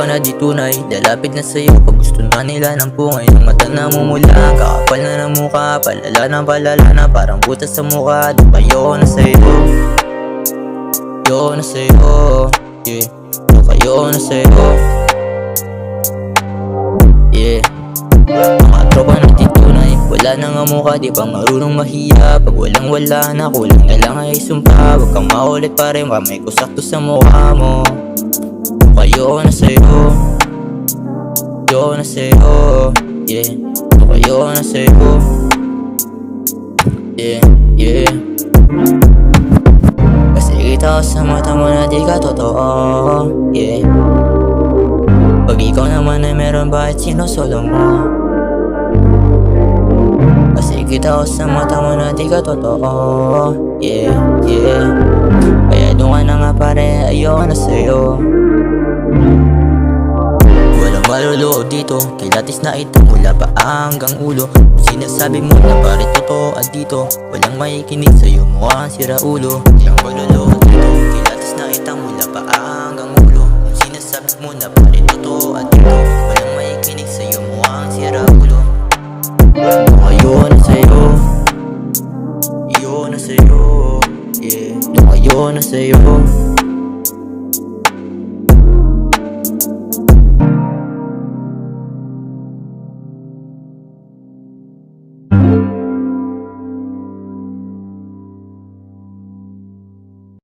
na di tunay, lalapit na sa'yo pag gusto na nila ng pungay. Ang mata na mumula, kakapal na ng mukha, palala na parang butas sa mukha. Di ba ayoko na sa'yo, ayoko na sa'yo, yeah. Ayoko na sa'yo, yeah. Mga tropa na di tunay, wala na nga mukha, di pa marunong mahiya. Pag walang wala na, kulang na lang ay sumpa. Huwag kang maulit pare, mamay ko sakto sa mukha mo. Ayoko na sa'yo, ayoko na sa'yo, yeah. Ayoko na sa'yo, yeah, yeah. Kasi kita ko sa mata mo na di ka totoo, yeah. Pag ikaw naman ay meron, bakit sinusolo mo? Kasi kita ko sa mata mo na di ka totoo, yeah, yeah. Kaya doon ka na nga pare, ayoko na sa'yo. Walang maluloob dito, kilatis na ito mula pa hanggang ulo. Sinasabi mo na pare totoo at dito, walang makikinig sa'yo, mukhang sira ulo. Walang maluloob dito, kilatis na ito mula pa hanggang ulo. Sinasabi mo na pare totoo at dito, walang makikinig sa'yo, mukhang sira ulo. Ayoko na sa'yo, ayoko na sa'yo, yeah. Ayoko na sa'yo.